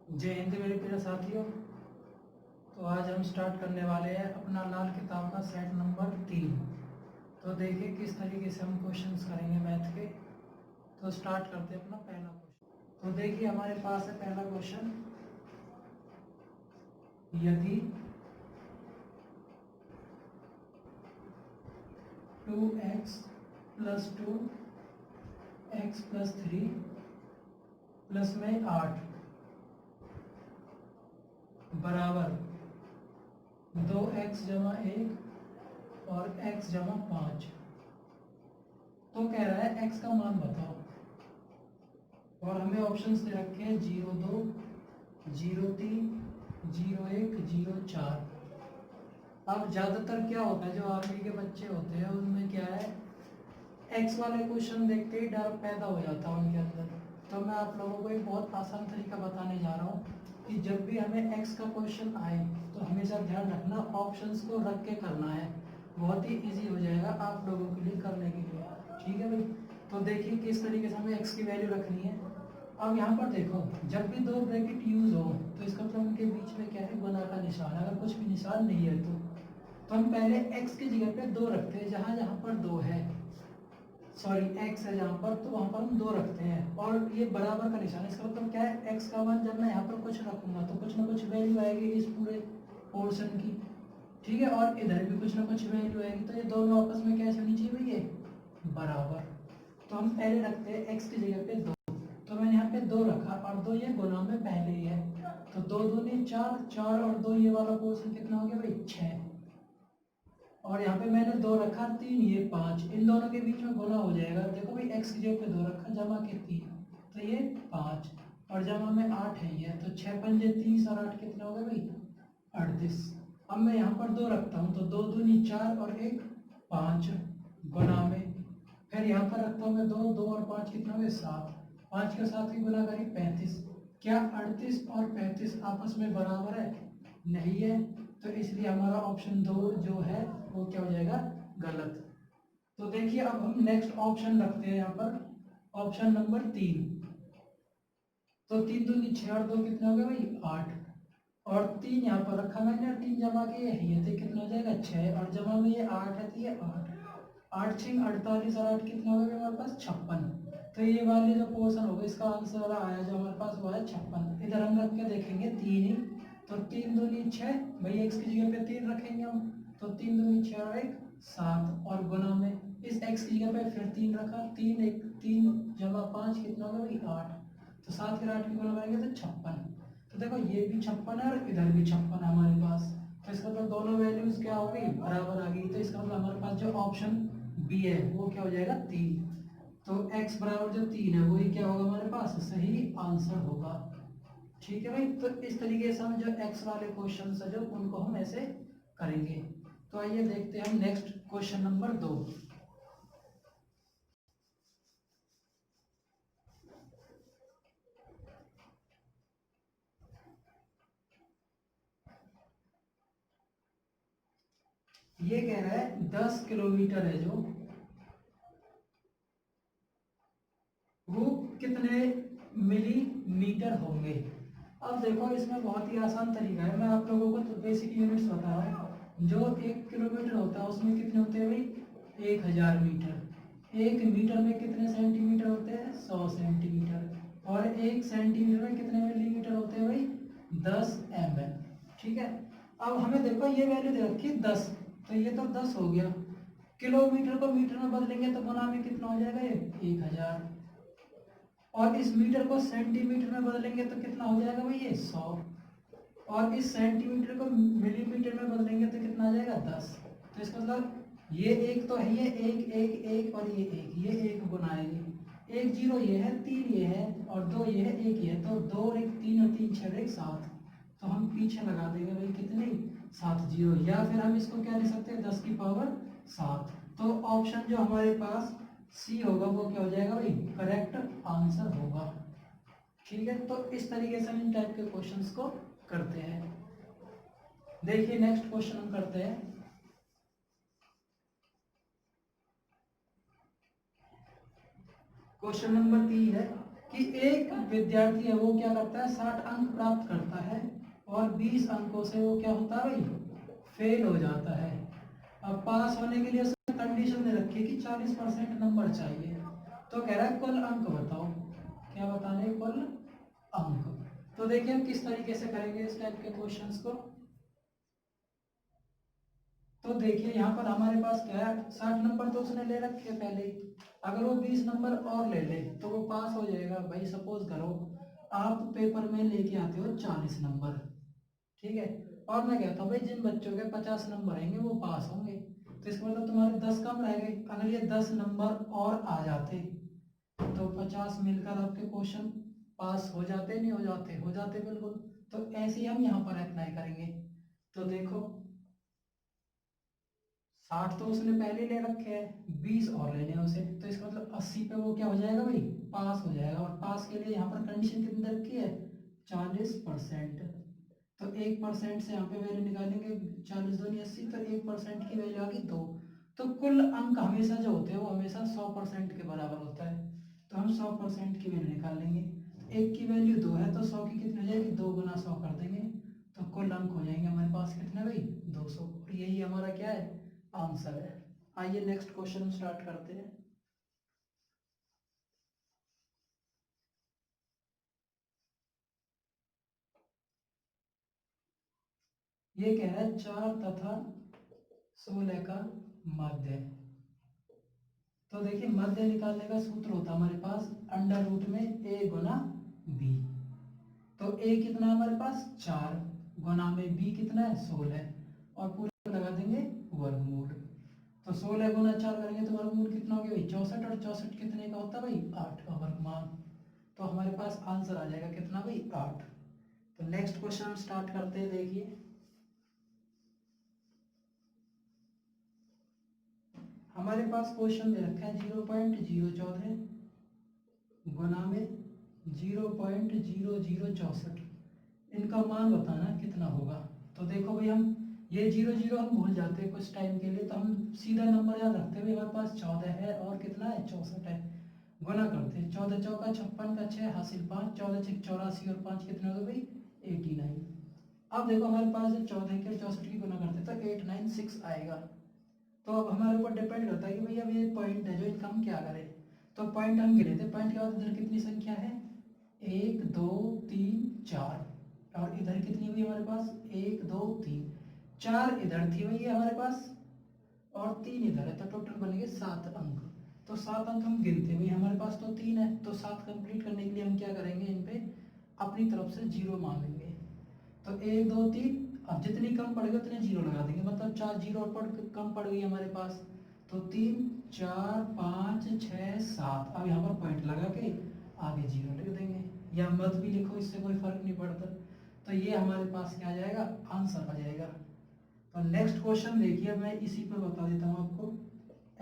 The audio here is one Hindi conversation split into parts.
जय हिंद मेरे प्रिय साथियों। तो आज हम स्टार्ट करने वाले हैं अपना लाल किताब का सेट नंबर 3। तो देखिए किस तरीके से हम क्वेश्चंस करेंगे मैथ के। तो स्टार्ट करते हैं अपना पहला क्वेश्चन। तो देखिए हमारे पास है पहला क्वेश्चन, यदि 2x + 2 x + 3 प्लस में 8 बराबर 2x = 1 और x = 5, तो कह रहा है x का मान बताओ। और हमें ऑप्शंस दे रखे हैं 0, 2, 0, 3, 0, 1, 0, 4। अब ज़्यादातर क्या होता है, जो आर्मी के बच्चे होते हैं उनमें क्या है, एक्स वाले क्वेश्चन देख के ही डर पैदा हो जाता है उनके अंदर। तो मैं आप लोगों को एक बहुत आसान तरीका बताने जा रहा हूँ कि जब भी हमें एक्स का क्वेश्चन आए तो हमेशा ध्यान रखना ऑप्शंस को रख के करना है। बहुत ही इजी हो जाएगा आप लोगों के लिए करने के लिए। ठीक है भाई। तो देखिए किस तरीके से हमें एक्स की वैल्यू रखनी है। अब यहाँ पर देखो, जब भी दो ब्रैकेट यूज हो तो इसका मतलब उनके बीच में क्या है, गुना का निशान। अगर कुछ भी निशान नहीं है तो हम पहले x की जगह पे 2 रखते हैं, जहाँ जहाँ पर 2 है, सॉरी x है जहाँ पर, तो वहाँ पर हम 2 रखते हैं। और ये बराबर का निशान, इसका मतलब क्या है, x का मान जब मैं यहाँ पर कुछ रखूंगा तो कुछ ना कुछ वैल्यू आएगी इस पूरे पोर्शन की। ठीक है, और इधर भी कुछ ना कुछ वैल्यू आएगी, तो ये दोनों आपस में कैसे होनी चाहिए भैया, बराबर। तो हम पहले रखते हैं x की जगह पे 2, तो मैंने यहाँ पे 2 रखा और 2 ये गुना में पहले ही है, तो 2 दूनी 4, 4 और 2 ये वाला पोर्शन कितना हो गया भाई, 6। और यहाँ पे मैंने 2 रखा, 3 ये 5, इन दोनों के बीच में गुना हो जाएगा। देखो भाई x की जगह पे 2 रखा, जमा के 3, तो ये 5 और जमा में 8 है ये, तो 6 पंजे 30 और 8 कितना हो गया भाई, 38। अब मैं यहाँ पर 2 रखता हूँ, तो 2 दूनी 4 और 1 5 गुना में, फिर यहाँ पर रखता हूँ मैं 2, 2 और 5 कितना हो गया 7, 5 के साथ की गुना करी 35। क्या 38 और 35 आपस में बराबर है, नहीं है, तो इसलिए हमारा ऑप्शन 2 जो है वो क्या हो जाएगा, गलत। तो देखिए अब हम नेक्स्ट ऑप्शन रखते हैं यहाँ पर, ऑप्शन नंबर 3। तो 3 दूनी 6 और 2 कितना हो गया भाई 8, और 3 यहाँ पर रखा मैंने, 3 जमा के यही है, तो कितना हो जाएगा 6, और जमा में ये 8 है, तो ये 8, 8 6 48 और 8 कितना हो गया हमारे पास 56। तो ये वाले जो पोर्शन होगा इसका आंसर वाला आया जो हमारे पास वो है 56। इधर हम रख के देखेंगे 3 ही, तो 3 दूनी 6 भाई, x की जगह पे 3 रखेंगे हम, तो 3 दूनी 6 और 1 7, और गुना में इस x की जगह पे फिर 3 रखा, 3 1 3 जमा 5 कितना होगा भाई 8, तो 7 फिर 8 की गुना करेंगे तो 56। तो देखो ये भी 56 है और इधर भी 56 है हमारे पास, तो इसका मतलब दोनों वैल्यूज क्या हो गई, बराबर आ गई। तो इसका मतलब हमारे पास जो ऑप्शन बी है वो क्या हो जाएगा 3। तो x बराबर जो 3 है वही क्या होगा हमारे पास, सही आंसर होगा। ठीक है भाई। तो इस तरीके से हम जो x वाले क्वेश्चन है जो उनको हम ऐसे करेंगे। तो आइए देखते हैं हम नेक्स्ट क्वेश्चन नंबर 2। ये कह रहा है 10 किलोमीटर है जो, वो कितने मिलीमीटर होंगे। अब देखो इसमें बहुत ही आसान तरीका है, मैं आप लोगों को तो बेसिक यूनिट्स बता रहा हूँ। जो 1 किलोमीटर होता है उसमें कितने होते हैं भाई, 1000 मीटर। 1 मीटर में कितने सेंटीमीटर होते हैं, 100 सेंटीमीटर। और 1 सेंटीमीटर में कितने मिलीमीटर होते हैं भाई, 10 mm। ठीक है। अब हमें देखो ये वैल्यू दे रखी है 10, तो ये तो 10 हो गया। किलोमीटर को मीटर में बदलेंगे तो गुना में कितना हो जाएगा, ये 1000। और इस मीटर को सेंटीमीटर में बदलेंगे तो कितना हो जाएगा भाई, ये 100। और इस सेंटीमीटर को मिलीमीटर में बदलेंगे तो कितना आ जाएगा 10। तो इसका मतलब ये एक तो है, ये एक एक एक और ये एक, ये एक गुनाएंगे, 1 0 ये है, 3 ये है और 2 ये है, 1 ये है, तो 2 और 1 3 और 3 6 और 1 7। तो हम पीछे लगा देंगे भाई कितने, 7 0, या फिर हम इसको क्या लिख सकते हैं 10 की पावर 7। तो ऑप्शन जो हमारे पास सी होगा वो क्या हो जाएगा भाई, करेक्ट आंसर होगा। ठीक है। तो इस तरीके से हम इन टाइप के क्वेश्चंस को करते हैं। देखिए नेक्स्ट क्वेश्चन हम करते हैं, क्वेश्चन नंबर 3 है, कि एक विद्यार्थी है वो क्या करता है 60 अंक प्राप्त करता है और 20 अंकों से वो क्या होता है भाई फेल हो जाता है। अब पास होने के लिए उसने कंडीशन दे रखी है कि 40% नंबर चाहिए। तो कह रहा है कुल अंक बताओ, क्या बताने हैं? कुल अंक। तो देखिए हम किस तरीके से करेंगे इस टाइप के क्वेश्चंस को। तो देखिए यहाँ पर हमारे पास क्या है 60 नंबर तो उसने ले रखे हैं पहले ही। अगर वो 20 नंबर और ले ले तो वो पास हो जाएगा। भाई सपोज करो आप पेपर में लेके आते हो 40 नंबर, ठीक है, और मैं कहता हूँ भाई जिन बच्चों के 50 नंबर आएंगे वो पास होंगे, तो इसका मतलब तुम्हारे 10 कम रह गए। अगर ये 10 नंबर और आ जाते तो 50 मिलकर आपके क्वेश्चन पास हो जाते, नहीं हो जाते? हो जाते बिल्कुल। तो ऐसे ही हम यहाँ पर अप्लाई करेंगे। तो देखो 60 तो उसने पहले ले रखे हैं, 20 और लेने हैं उसे, तो इसका मतलब 80 पे वो क्या हो जाएगा भाई पास हो जाएगा। और पास के लिए यहाँ पर कंडीशन कितनी रखी है 40%। तो 1% से यहाँ पे वैल्यू निकालेंगे, 40 दूनी 80, तो 1% की वैल्यू आ गई 2। तो कुल अंक हमेशा जो होते हैं वो हमेशा 100% के बराबर होता है। तो हम 100% की वैल्यू निकाल लेंगे। एक की वैल्यू 2 है तो 100 की कितनी हो जाएगी 2 गुना 100 कर देंगे, तो कुल अंक हो जाएंगे हमारे पास कितने भाई 200। और यही हमारा क्या है आंसर है। आइए नेक्स्ट क्वेश्चन स्टार्ट करते हैं। ये कह रहा है 4 तथा 16 का मध्य। तो देखिए मध्य निकालने का सूत्र होता है हमारे पास अंडर रूट में a गुना b। तो a कितना है हमारे पास 4 गुना में b कितना है 16 और पूरे लगा देंगे वर्गमूल। तो 16 गुना 4 करेंगे तो वर्गमूल कितना हो गया भाई 64, और 64 कितने का होता है भाई 8 का वर्गमान। तो हमारे पास आंसर आ जाएगा कितना भाई 8। तो नेक्स्ट क्वेश्चन हम स्टार्ट करते हैं। देखिए हमारे पास क्वेश्चन दे रखा है 0.014 गुना में 0.0064, इनका मान बताना कितना होगा। तो देखो भाई हम ये 0 0 हम भूल जाते हैं कुछ टाइम के लिए, तो हम सीधा नंबर याद रखते हैं। हमारे पास 14 है और कितना है 64 है। गुना करते हैं 14 चौका 56 का 6 हासिल 5, 14 6 84 और 5 कितने हो गए भाई 89। अब देखो हमारे पास जब 14 के 64 की गुना करते हैं तो 896 आएगा। तो अब हमारे ऊपर डिपेंड करता है कि भाई अब ये पॉइंट है जो इनका हम क्या करें। तो पॉइंट हम गिने थे, पॉइंट के बाद इधर कितनी संख्या है 1 2 3 4, और इधर कितनी हुई हमारे पास 1 2 3 4 इधर थी भैया हमारे पास और 3 इधर है, तो टोटल बन गए 7 अंक। तो 7 अंक हम गिनते हुए हमारे पास तो 3 है, तो 7 कंप्लीट करने के लिए हम क्या करेंगे इन पे अपनी तरफ से 0 मान लेंगे। तो 1 2 3, अब जितनी कम पड़ गई उतने 0 लगा देंगे, मतलब 4 0 और कम पड़ गई हमारे पास। तो 3 4 5 6 7, अब यहाँ पर पॉइंट लगा के आगे 0 लिख देंगे, या मत भी लिखो इससे कोई फर्क नहीं पड़ता। तो ये हमारे पास क्या आ जाएगा आंसर आ जाएगा। तो नेक्स्ट क्वेश्चन देखिए मैं इसी पर बता देता हूँ आपको।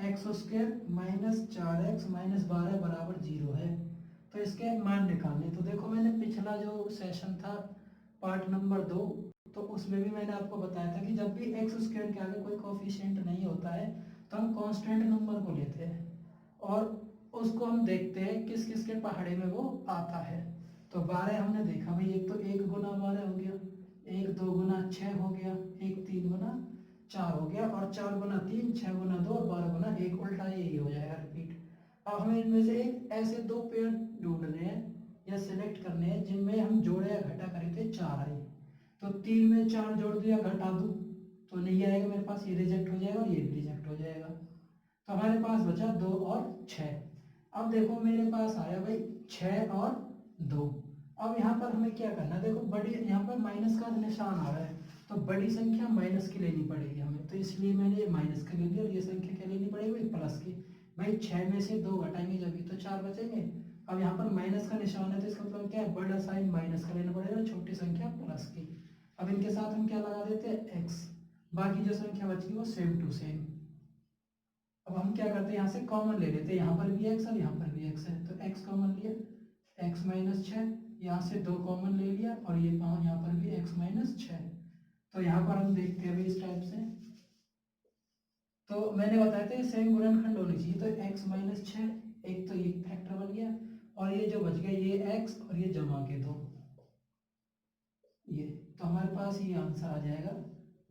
X square minus 4x minus 12 बराबर 0 है, तो इसके मान निकालने। तो देखो मैंने पिछला जो सेशन था पार्ट नंबर 2, तो उसमें भी मैंने आपको बताया था कि जब भी एक्स स्क्वायर के आगे कोई कोफिशिएंट नहीं होता है तो हम कांस्टेंट नंबर को लेते हैं और उसको हम देखते हैं किस किस के पहाड़े में वो आता है। तो 12 हमने देखा भाई, एक तो 1 गुना 12 हो गया, 1 2 गुना 6 हो गया, 1 3 गुना 4 हो गया, और 4 गुना 3 6 गुना 2 और 12 गुना 1, उल्टा यही हो जाएगा रिपीट। अब हमें इनमें से एक ऐसे दो पेयर ढूंढने हैं या सिलेक्ट करने हैं जिनमें हम जोड़े या घटा करें थे 4 आए। तो 3 में 4 जोड़ दो या घटा दूं तो नहीं आएगा मेरे पास, ये रिजेक्ट हो जाएगा और ये भी रिजेक्ट हो जाएगा। तो हमारे पास बचा 2 और 6। अब देखो मेरे पास आया भाई 6 और 2। अब यहाँ पर हमें क्या करना है, देखो बड़ी यहाँ पर माइनस का निशान आ रहा है, तो बड़ी संख्या माइनस की लेनी पड़ेगी हमें, तो इसलिए मैंने ये माइनस की ले ली, और ये संख्या क्या लेनी पड़ेगी प्लस की। भाई 6 में से 2 घटाएंगे जब भी तो 4 बचेंगे। अब यहाँ पर माइनस का निशान है तो इसका मतलब क्या है बड़ा साइन माइनस का लेना पड़ेगा, छोटी संख्या प्लस की। अब इनके साथ हम क्या लगा देते हैं एक्स, बाकी जो संख्या बची वो सेम टू सेम। अब हम क्या करते हैं यहाँ से कॉमन ले लेते हैं, यहाँ पर भी एक्स और यहाँ पर भी एक्स है, तो एक्स कॉमन लिया, एक्स माइनस 6, यहाँ से 2 कॉमन ले लिया और ये यहाँ पर भी एक्स माइनस 6। तो यहाँ पर हम देखते हैं इस टाइप से, तो मैंने बताया था सेम गुणनखंड होनी चाहिए, तो एक्स माइनस 6 एक तो ये फैक्टर बन गया, और ये जो बच गया ये x और ये जमा के दो, ये तो हमारे पास ये आंसर आ जाएगा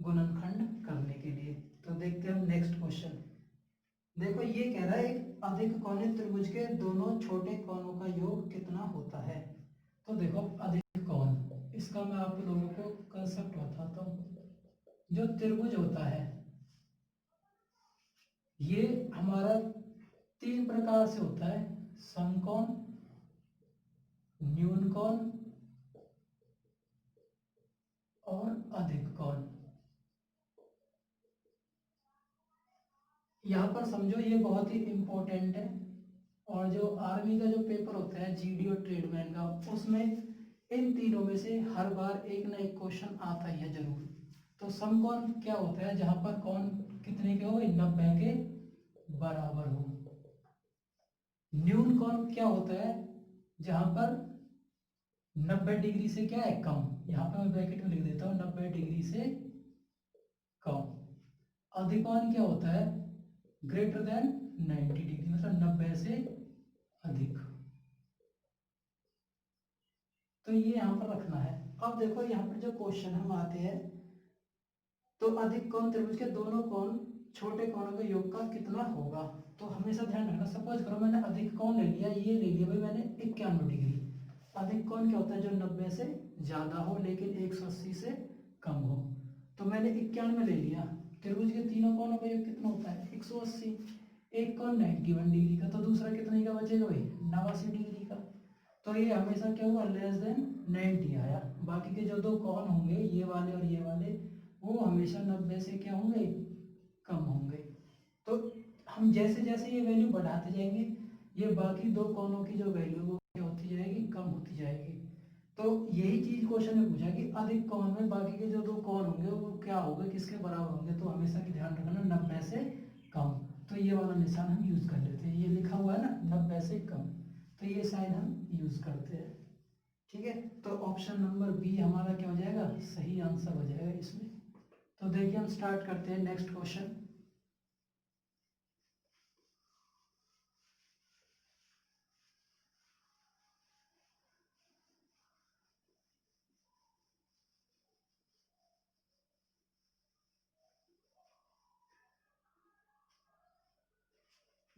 गुणनखंड करने के लिए। तो देखते हैं हम नेक्स्ट क्वेश्चन। देखो ये कह रहा है एक अधिक कोणीय त्रिभुज के दोनों छोटे कोणों का योग कितना होता है। तो देखो अधिक कोण, इसका मैं आप लोगों को कंसेप्ट बताता हूँ। जो त्रिभुज होता है ये हमारा तीन प्रकार से होता है, समकोण, न्यून कोण और अधिक कोण। यहाँ पर समझो ये बहुत ही इंपॉर्टेंट है, और जो आर्मी का जो पेपर होता है जीडी और ट्रेडमैन का, उसमें इन तीनों में से हर बार एक ना एक क्वेश्चन आता ही है जरूर। तो समकोण क्या होता है, जहां पर कोण कितने के हो, 90 के बराबर हो। न्यून कोण क्या होता है, जहां पर 90 डिग्री से क्या है, कम। यहाँ पे मैं ब्रैकेट में लिख देता हूँ 90 डिग्री से कम। अधिक कोण क्या होता है, ग्रेटर देन 90 डिग्री, मतलब 90 से अधिक। तो ये यहाँ पर रखना है। अब देखो यहाँ पर जो क्वेश्चन हम आते हैं, तो अधिक कोण त्रिभुज के दोनों कोण छोटे कोणों के योग का कितना होगा। तो हमेशा ध्यान रखना, सपोज करो मैंने अधिक कोण ले लिया, ये ले लिया भाई मैंने 91 डिग्री। अधिक कोण क्या होता है, जो 90 से ज्यादा हो लेकिन 180 से कम हो। तो मैंने 91 ले लिया, त्रिभुज के तीनों कोणों का योग कितना होता है, 180। एक कोण 91 डिग्री का, तो दूसरा कितने का बचेगा भाई, 89 डिग्री का। तो ये हमेशा क्या हुआ, लेस देन 90 आया। बाकी के जो दो कोण होंगे, ये वाले और ये वाले, वो हमेशा 90 से क्या होंगे, कम होंगे। तो हम जैसे जैसे ये वैल्यू बढ़ाते जाएंगे, ये बाकी दो कोणों की जो वैल्यू वो क्या होती जाएगी, कम होती जाएगी। तो यही चीज क्वेश्चन में पूछा कि अधिक कोण में बाकी के जो दो कोण होंगे वो क्या होंगे, किसके बराबर होंगे। तो हमेशा की ध्यान रखना 90 से कम। तो ये वाला निशान हम यूज कर लेते हैं, ये लिखा हुआ है ना 90 से कम, तो ये साइन हम यूज करते हैं। ठीक है, तो ऑप्शन नंबर बी हमारा क्या हो जाएगा, सही आंसर हो जाएगा इसमें। तो देखिए हम स्टार्ट करते हैं नेक्स्ट क्वेश्चन।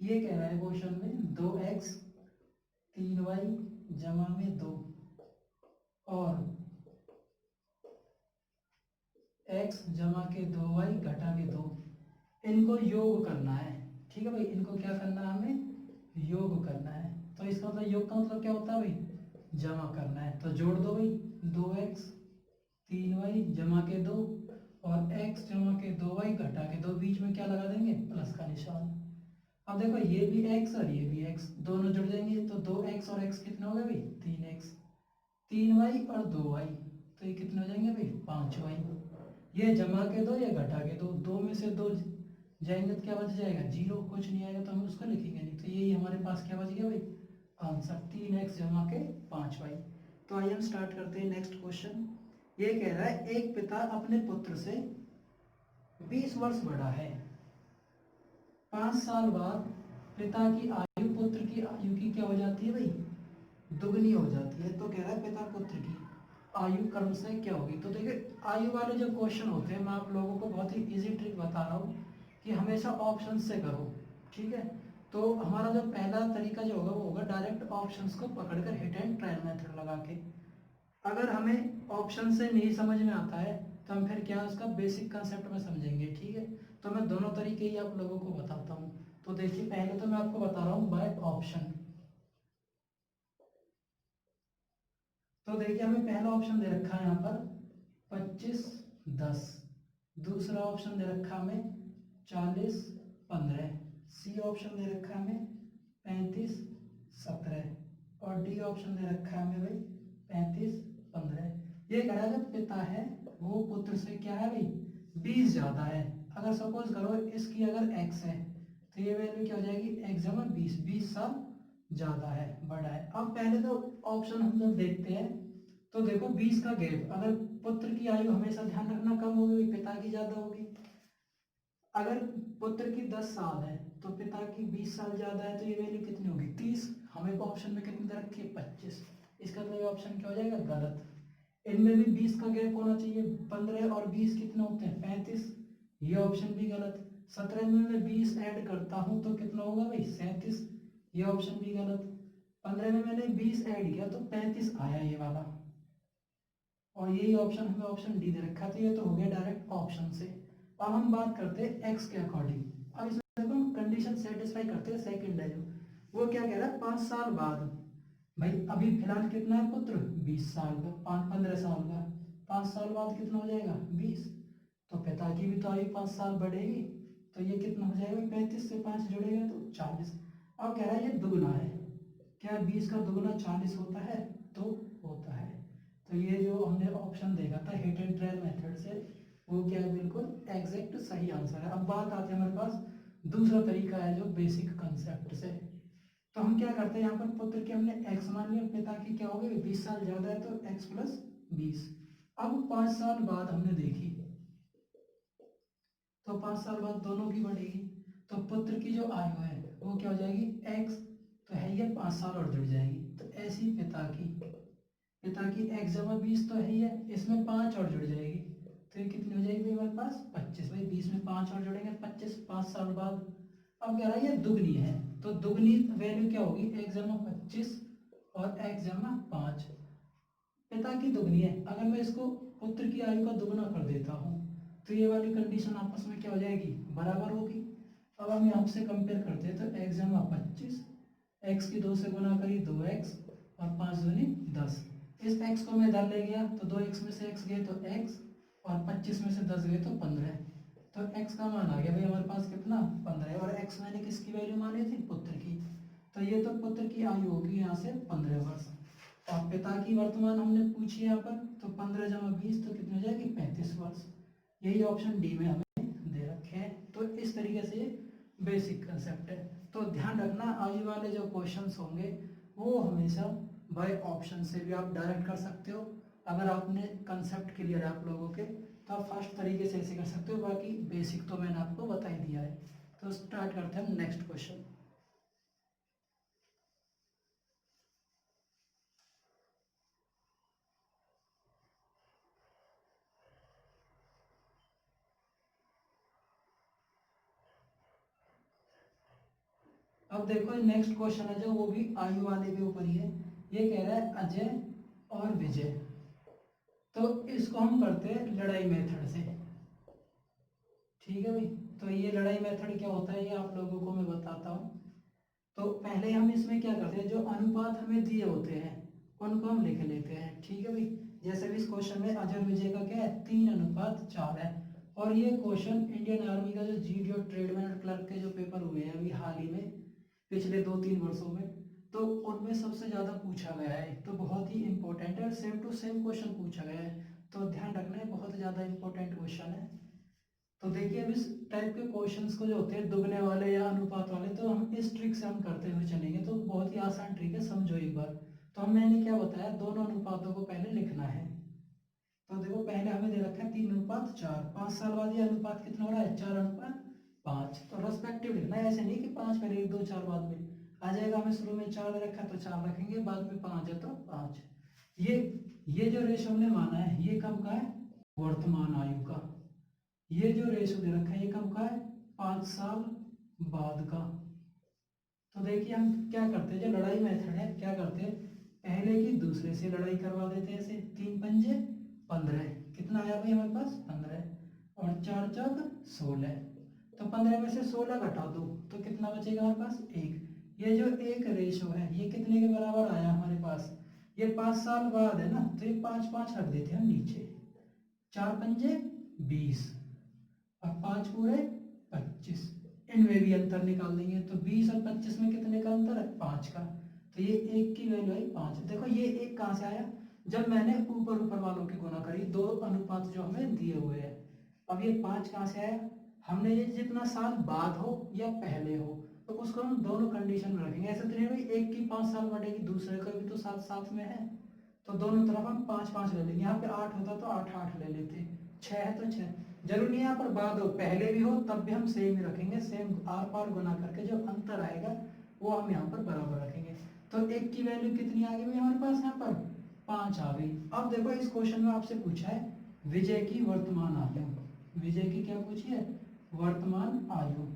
ये कह रहा है क्वेश्चन में 2x 3y जमा में 2 और x जमा के 2y घटा के 2, इनको योग करना है। ठीक है भाई, इनको क्या करना है, हमें योग करना है। तो इसका मतलब योग का मतलब क्या होता है भाई, जमा करना है। तो जोड़ दो भाई, 2x 3y जमा के 2 और x जमा के 2y घटा के 2, बीच में क्या लगा देंगे, प्लस का निशान। अब देखो ये भी x और ये भी x, दोनों जुड़ जाएंगे, तो 2x और x कितना हो गया भाई, 3x। 3y और 2y, तो ये कितने हो जाएंगे भाई, 5y। ये जमा के दो, ये घटा के दो, दो में से दो जाएंगे तो क्या बच जाएगा, 0, कुछ नहीं आएगा तो हम उसको लिखेंगे नहीं। तो यही हमारे पास क्या बच गया भाई, आंसर 3x जमा के 5y। तो आइए हम स्टार्ट करते हैं नेक्स्ट क्वेश्चन। ये कह रहा है एक पिता अपने पुत्र से 20 वर्ष बड़ा है, 5 साल बाद पिता की आयु पुत्र की आयु की क्या हो जाती है भाई, दुगनी हो जाती है। तो कह रहा है पिता पुत्र की आयु क्रम से क्या होगी। तो देखिए आयु वाले जो क्वेश्चन होते हैं, मैं आप लोगों को बहुत ही इजी ट्रिक बता रहा हूँ कि हमेशा ऑप्शन से करो। ठीक है, तो हमारा जो पहला तरीका जो होगा वो होगा डायरेक्ट ऑप्शंस को पकड़कर हिट एंड ट्रायल मेथड लगा के। अगर हमें ऑप्शन से नहीं समझ में आता है तो हम फिर क्या उसका बेसिक कंसेप्ट में समझेंगे। ठीक है, तो मैं दोनों तरीके ही आप लोगों को बताता हूँ। तो देखिए पहले तो मैं आपको बता रहा हूँ बाय ऑप्शन। तो देखिए हमें पहला ऑप्शन दे रखा है यहाँ पर 25 10, दूसरा ऑप्शन दे रखा हमें 40 15, सी ऑप्शन दे रखा है हमें 35 17 और डी ऑप्शन दे रखा है हमें भाई 35 15। ये कह रहा है जो पिता है वो पुत्र से क्या है भाई 20 ज्यादा है। अगर सपोज करो इसकी अगर x है तो ये वैल्यू क्या हो जाएगी, x जमा 20 साल ज्यादा है, बड़ा है। अब पहले तो ऑप्शन हम जब देखते हैं तो देखो 20 का गैप, अगर पुत्र की आयु हमेशा ध्यान रखना कम होगी, पिता की ज्यादा होगी। अगर पुत्र की 10 साल है तो पिता की 20 साल ज्यादा है, तो ये वैल्यू कितनी होगी 30। हमें ऑप्शन में कितनी दे रखी है 25, इसका मतलब ऑप्शन क्या हो जाएगा गलत। इनमें भी 20 का गैप होना चाहिए, 15 और 20 कितने होते हैं 35, ये ऑप्शन भी गलत। 17 में मैं 20 ऐड करता हूँ तो कितना होगा भाई 37, ये ऑप्शन भी गलत। 15 में मैंने 20 ऐड किया तो 35 आया ये वाला, और यही ऑप्शन हमें ऑप्शन डी दे रखा, तो ये तो हो गया डायरेक्ट ऑप्शन से। अब हम बात करते हैं एक्स के अकॉर्डिंग। अब इसमें देखो हम कंडीशन सेटिस्फाई करते हैं, सेकंड है जो, वो क्या कह रहा है 5 साल बाद। भाई अभी फिलहाल कितना है पुत्र 20 साल का, 15 साल का, 5 साल बाद कितना हो जाएगा 20, तो पिता की भी तो आयु 5 साल बढ़ेगी, तो ये कितना हो जाएगा 35 से 5 जुड़ेगा तो 40। अब कह रहा है ये दुगना है, क्या 20 का दुगना 40 होता है, तो होता है। तो ये जो हमने ऑप्शन देखा था हिट एंड ट्रायल मेथड से, वो क्या है बिल्कुल एग्जैक्ट सही आंसर है। अब बात आती है हमारे पास दूसरा तरीका है जो बेसिक कंसेप्ट से। तो हम क्या करते हैं यहाँ पर पुत्र की हमने x मान लिया, पिता की क्या हो गई 20 साल ज्यादा है तो x प्लस 20। अब 5 साल बाद हमने देखी तो 5 साल बाद दोनों की बढ़ेगी, तो पुत्र की जो आयु है वो क्या हो जाएगी x, तो है ये 5 साल और जुड़ जाएगी, तो ऐसी पिता की x जमा 20 तो है ही है, इसमें 5 और जुड़ जाएगी, तो ये कितनी हो जाएगी हमारे पास 25। भाई 20 में 5 और जुड़ेंगे 25 5 साल बाद। अब कह रहा है ये दुगनी है, तो दुगनी वैल्यू क्या होगी x जमा 25 और x जमा 5, पिता की दुगनी है। अगर मैं इसको पुत्र की आयु का दुगना कर देता हूँ तो ये वाली कंडीशन आपस में क्या हो जाएगी बराबर होगी। अब हम यहाँ से कंपेयर करते हैं तो x जमा 25, x की 2 से गुना करी 2x और 5 दूनी 10, इस x को मैं इधर ले गया तो 2x में से x गए तो x और 25 में से 10 गए तो 15, तो x का मान आ गया भाई हमारे पास कितना 15, और x मैंने किसकी वैल्यू मानी थी पुत्र की, तो ये तो पुत्र की आयु होगी यहाँ से 15 वर्ष, और पिता की वर्तमान हमने पूछी यहाँ पर, तो 15 जमा 20 तो कितनी हो जाएगी 35 वर्ष। यही ऑप्शन डी में हमें दे रखे हैं। तो इस तरीके से बेसिक कंसेप्ट है। तो ध्यान रखना आगे वाले जो क्वेश्चंस होंगे वो हमेशा बाय ऑप्शन से भी आप डायरेक्ट कर सकते हो। अगर आपने कंसेप्ट क्लियर है आप लोगों के तो आप फास्ट तरीके से ऐसे कर सकते हो, बाकी बेसिक तो मैंने आपको बता ही दिया है। तो स्टार्ट करते हैं नेक्स्ट क्वेश्चन। अब देखो नेक्स्ट क्वेश्चन है जो वो भी आयु वाले के ऊपर ही है। ये कह रहा है अजय और विजय, तो इसको हम करते हैं लड़ाई मेथड से। ठीक है भाई, तो ये लड़ाई मेथड क्या होता है ये आप लोगों को मैं बताता हूँ। तो पहले हम इसमें क्या करते हैं, जो अनुपात हमें दिए होते हैं उनको हम लिख लेते हैं। ठीक है भाई, जैसे भी इस क्वेश्चन में अजय विजय का क्या है 3:4 है, और ये क्वेश्चन इंडियन आर्मी का जो जीडी और ट्रेडमैन और क्लर्क के जो पेपर हुए हैं अभी हाल ही में पिछले 2-3 वर्षों में, तो उनमें सबसे ज़्यादा पूछा गया है, तो बहुत ही इंपॉर्टेंट है, सेम टू सेम क्वेश्चन पूछा गया है, तो ध्यान रखना है बहुत ज़्यादा इंपॉर्टेंट क्वेश्चन है। तो देखिए अब इस टाइप के क्वेश्चंस को जो होते हैं दुगने वाले या अनुपात वाले, तो हम इस ट्रिक से हम करते हुए चलेंगे, तो बहुत ही आसान ट्रिक है, समझो एक बार। तो हम मैंने क्या बताया दोनों अनुपातों को पहले लिखना है। तो देखो पहले हमें दे रखा है 3:4, 5 साल बाद ये अनुपात कितना हो रहा है 4:5, तो रेस्पेक्टिव लिखना है, ऐसे नहीं कि 5 पहले 1 2 4 बाद में आ जाएगा। हमें शुरू में 4 रखा तो 4 रखेंगे, बाद में 5 है तो 5। ये जो रेशो हमने माना है ये कब का है वर्तमान आयु का, ये जो रेशो दे रखा है ये कब का है 5 साल बाद का। तो देखिए हम क्या करते हैं, जो लड़ाई मेथड है क्या करते हैं पहले की दूसरे से लड़ाई करवा देते हैं, ऐसे 3 पंजे 15, कितना आया भाई हमारे पास 15, और 4 चौक 16, तो 15 में से 16 घटा दो तो कितना बचेगा हमारे पास 1। ये जो एक रेशो है ये कितने के बराबर आया हमारे पास, ये 5 साल बाद है ना, तो ये 5 5 रख देते हैं हम नीचे, 4 पंजे 20 और 5 पूरे 25, इनमें भी अंतर निकाल देंगे, तो 20 और 25 में कितने का अंतर है 5 का, तो ये 1 की वैल्यू आई 5। देखो ये 1 कहाँ से आया, जब मैंने ऊपर ऊपर वालों की गुना करी, दो अनुपात जो हमें दिए हुए हैं। अब ये 5 कहाँ से आया, हमने ये जितना साल बाद हो या पहले हो तो उसको हम दोनों कंडीशन में रखेंगे। ऐसे तो नहीं भाई एक की 5 साल बढ़ेगी दूसरे का भी तो साथ साथ में है, तो दोनों तरफ हम 5 5 ले लेंगे। यहाँ पे 8 होता तो 8 8 ले लेते, 6 है तो 6, जरूरी नहीं यहाँ पर बाद हो पहले भी हो तब भी हम सेम ही रखेंगे, सेम आर पार गुना करके जो अंतर आएगा वो हम यहाँ पर बराबर रखेंगे। तो एक की वैल्यू कितनी आ गई भाई हमारे पास यहाँ पर 5 आ गई। अब देखो इस क्वेश्चन में आपसे पूछा है विजय की वर्तमान आयु, विजय की क्या पूछी है, वर्तमान आयु।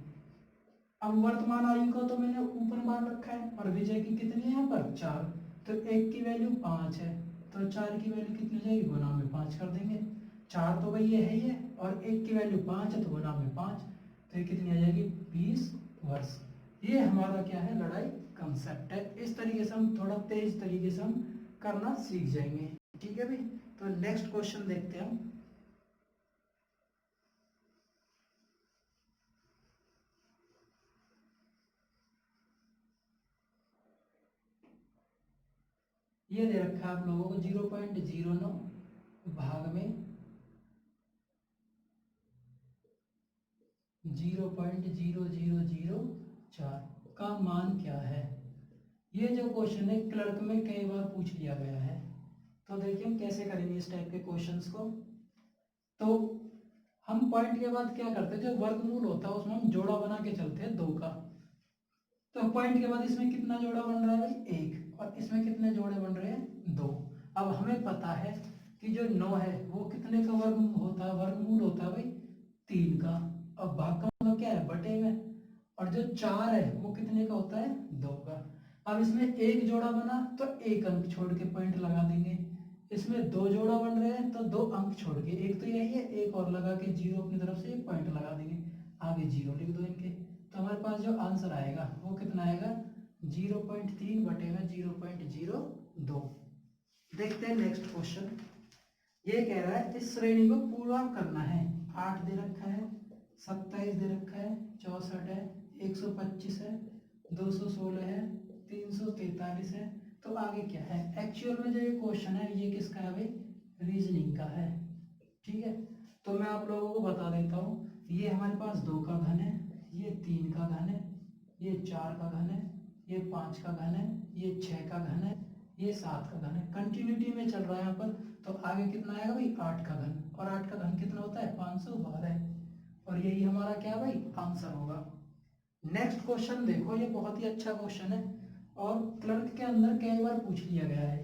अब वर्तमान आयु को तो मैंने ऊपर मान रखा है और विजय की कितनी है यहाँ पर 4, तो एक की वैल्यू 5 है तो 4 की वैल्यू कितनी हो जाएगी, गुना में 5 कर देंगे। 4 तो भाई ये है ही है और एक की वैल्यू 5 है तो गुना में 5, तो ये कितनी आ जाएगी 20 वर्ष। ये हमारा क्या है, लड़ाई कंसेप्ट है। इस तरीके से हम थोड़ा तेज तरीके से हम करना सीख जाएंगे। ठीक है भाई, तो नेक्स्ट क्वेश्चन देखते हैं हम। ये दे रखा है आप लोगों को 0.09 भाग में 0.0004 का मान क्या है। ये जो क्वेश्चन है क्लर्क में कई बार पूछ लिया गया है। तो देखिए हम कैसे करेंगे इस टाइप के क्वेश्चंस को। तो हम पॉइंट के बाद क्या करते हैं, जो वर्गमूल होता है उसमें हम जोड़ा बना के चलते हैं 2 का। तो पॉइंट के बाद इसमें कितना जोड़ा बन रहा है भाई 1, और इसमें कितने जोड़े बन रहे हैं 2। अब हमें पता है कि जो 9 है वो कितने का वर्ग होता है, वर्गमूल होता है भाई 3 का। अब भाग का मतलब क्या है, बटे में। और जो 4 है वो कितने का होता है 2 का। अब इसमें एक जोड़ा बना तो एक अंक छोड़ के पॉइंट लगा देंगे। इसमें 2 जोड़ा बन रहे हैं तो 2 अंक छोड़ के, एक तो यही है, एक और लगा के 0 अपनी तरफ से पॉइंट लगा देंगे, आगे 0 लिख दो इनके। तो हमारे पास जो आंसर आएगा वो कितना आएगा, 0.3 बटे में 0.02। देखते हैं नेक्स्ट क्वेश्चन। ये कह रहा है इस श्रेणी को पूरा करना है। 8 दे रखा है, 27 दे रखा है, 64 है, 125 है, 216 है, 343 है। तो आगे क्या है, एक्चुअल में जो ये क्वेश्चन है ये किसका है भाई, रीजनिंग का है। ठीक है, तो मैं आप लोगों को बता देता हूँ। ये हमारे पास 2 का घन है, ये 3 का घन है, ये 4 का घन है, ये 5 का घन है, ये 6 का घन है, ये 7 का घन है। कंटिन्यूटी में चल रहा है यहाँ पर। तो आगे कितना आएगा भाई 8 का घन, और 8 का घन कितना होता है 512, और यही हमारा क्या भाई आंसर होगा। नेक्स्ट क्वेश्चन देखो, ये बहुत ही अच्छा क्वेश्चन है और क्लर्क के अंदर कई बार पूछ लिया गया है।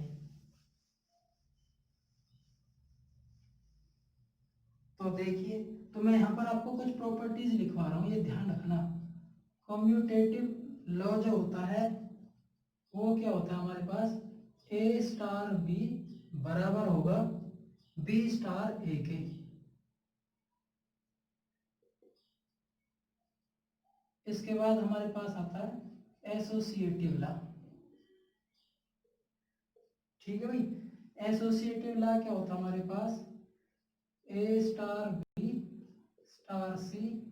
तो देखिए, तो मैं यहाँ पर आपको कुछ प्रॉपर्टीज लिखवा रहा हूँ, ये ध्यान रखना। कम्यूटेटिव लॉ जो होता है वो क्या होता है हमारे पास, ए स्टार बी बराबर होगा बी स्टार ए के। इसके बाद हमारे पास आता है एसोसिएटिव लॉ। ठीक है भाई, एसोसिएटिव लॉ क्या होता है हमारे पास, ए स्टार बी स्टार सी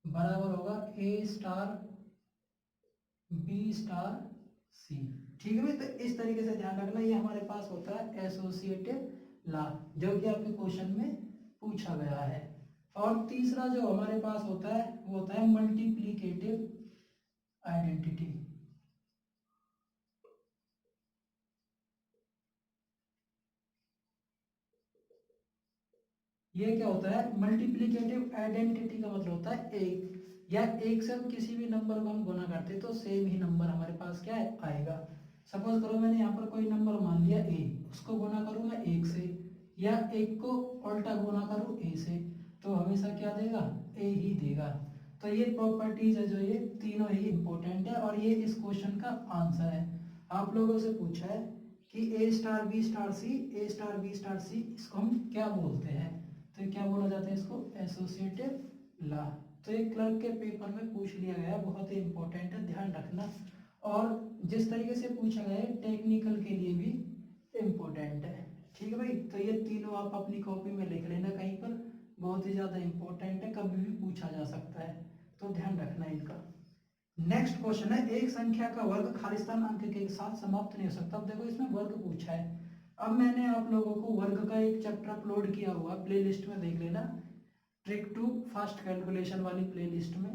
बराबर होगा ए स्टार बी स्टार सी। ठीक है भाई, तो इस तरीके से ध्यान रखना, ये हमारे पास होता है एसोसिएटिव लॉ जो कि आपके क्वेश्चन में पूछा गया है। और तीसरा जो हमारे पास होता है वो होता है मल्टीप्लिकेटिव आइडेंटिटी। ये क्या होता है, मल्टीप्लिकेटिव आइडेंटिटी का मतलब होता है एक, या एक से हम किसी भी नंबर को हम गुना करते तो सेम ही नंबर हमारे पास क्या है आएगा। सपोज करो मैंने यहाँ पर कोई नंबर मान लिया ए, उसको गुना करूँ मैं एक से, या एक को उल्टा गुना करूँ ए से, तो हमेशा क्या देगा, ए ही देगा। तो ये प्रॉपर्टीज है जो ये तीनों ही इंपॉर्टेंट है और ये इस क्वेश्चन का आंसर है। आप लोगों से पूछा है कि ए स्टार बी स्टार सी, ए स्टार बी स्टार सी, इसको हम क्या बोलते हैं, तो क्या बोला जाता है इसको, एसोसिएटिव लॉ। तो ये क्लर्क के पेपर में पूछ लिया गया, बहुत ही इंपॉर्टेंट है, ध्यान रखना। और जिस तरीके से पूछा गया है टेक्निकल के लिए भी इम्पोर्टेंट है। ठीक है भाई, तो ये तीनों आप अपनी कॉपी में लिख लेना कहीं पर, बहुत ही ज़्यादा इंपॉर्टेंट है, कभी भी पूछा जा सकता है, तो ध्यान रखना इनका। नेक्स्ट क्वेश्चन है, एक संख्या का वर्ग खालिस्तान अंक के साथ समाप्त नहीं हो सकता। अब देखो इसमें वर्ग पूछा है। अब मैंने आप लोगों को वर्ग का एक चैप्टर अपलोड किया हुआ, प्लेलिस्ट में देख लेना, ट्रिक टू फास्ट कैलकुलेशन वाली प्लेलिस्ट में।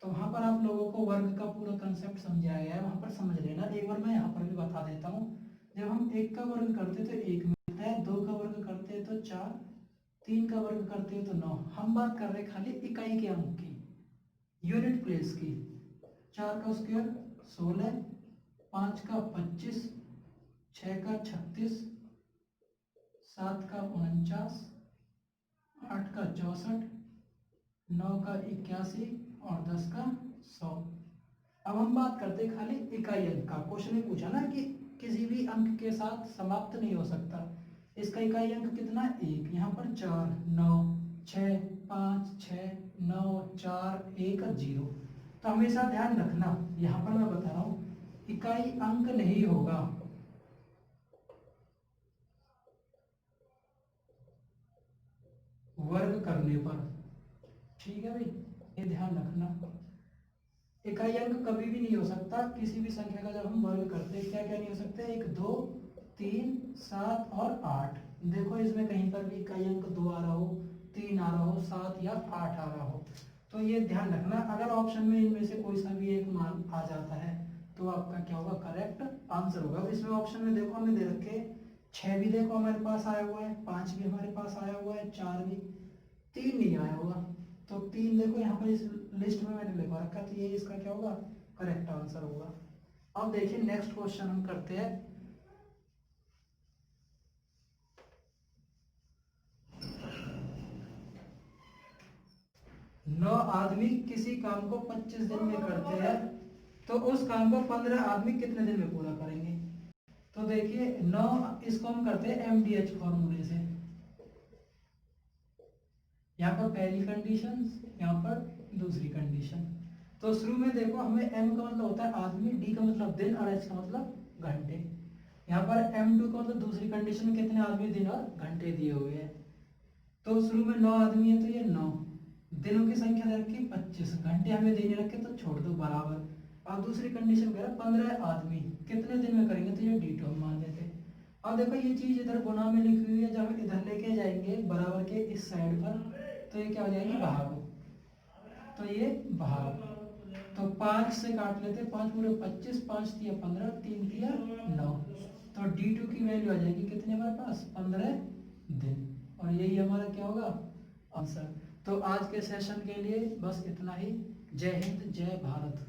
तो वहाँ पर आप लोगों को वर्ग का पूरा कंसेप्ट समझाया गया है, वहाँ पर समझ लेना। एक बार मैं यहाँ पर भी बता देता हूँ। जब हम एक का वर्ग करते तो एक मिलता है, दो का वर्ग करते हैं तो 4, 3 का वर्ग करते हैं तो 9। हम बात कर रहे हैं खाली इकाई के अंक की, यूनिट प्लेस की। 4 का स्क्वायर 16, 5 का 25, 6 का 36, 7 का 49, 8 का 64, 9 का 81 और 10 का 100। अब हम बात करते हैं खाली इकाई अंक का। क्वेश्चन में पूछा ना कि किसी भी अंक के साथ समाप्त नहीं हो सकता। इसका इकाई अंक कितना है? 1। यहाँ पर 4, 9, 6, 5, 6, 9, 4, 1, 0। तो हमेशा ध्यान रखना, यहाँ पर मैं बता रहा हूँ इकाई अंक नहीं होगा, वर्ग करने पर। ठीक है भाई, ये ध्यान रखना। इकाई अंक कभी भी नहीं हो सकता किसी भी संख्या का जब हम वर्ग करते हैं। क्या क्या नहीं हो सकता? 1, 2, 3, 7 और 8। देखो इसमें कहीं पर भी इकाई अंक 2 आ रहा हो, 3 आ रहा हो, 7 या 8 आ रहा हो, तो ये ध्यान रखना। अगर ऑप्शन में इनमें से कोई सा भी एक मान आ जाता है तो आपका क्या होगा? करेक्ट आंसर होगा। इसमें ऑप्शन में देखो हमें दे रखे 6 भी देखो हमारे पास आया हुआ है, 5 भी हमारे पास आया हुआ है, 4 भी, 3 नहीं आया हुआ। तो 3 देखो यहाँ पर इस लिस्ट में मैंने लिखवा रखा, तो ये इसका क्या होगा? करेक्ट आंसर होगा। अब देखिए नेक्स्ट क्वेश्चन हम करते हैं। नौ आदमी किसी काम को 25 दिन में करते हैं, तो उस काम को 15 आदमी कितने दिन में पूरा करेंगे? तो देखिए 9, इसको हम करते हैं MDH फॉर्मूले से। यहाँ पर पहली कंडीशन, यहाँ पर दूसरी कंडीशन। तो शुरू में देखो हमें M का मतलब होता है आदमी, D का मतलब दिन और H का मतलब घंटे। यहाँ पर M2 का मतलब दूसरी कंडीशन में कितने आदमी, दिन और घंटे दिए हुए हैं। तो शुरू में 9 आदमी है तो ये 9, दिनों की संख्या दे रखी 25, घंटे हमें देने रखे तो छोड़ दो बराबर। अब दूसरी कंडीशन कह रहा 15 आदमी कितने दिन में करेंगे, तो ये D2 हम मान लेते। अब देखो ये चीज इधर गुना में लिखी हुई है, जब हम इधर लेके जाएंगे बराबर के इस साइड पर तो ये क्या हो जाएगी? भाग। तो ये भाग, तो 5 से काट लेते, 5 पूरे 25, 5 तिया 15, 3 तिया 9। तो D2 की वैल्यू आ जाएगी कितने हमारे पास? 15 दिन। और यही हमारा क्या होगा? आंसर। तो आज के सेशन के लिए बस इतना ही। जय हिंद, जय भारत।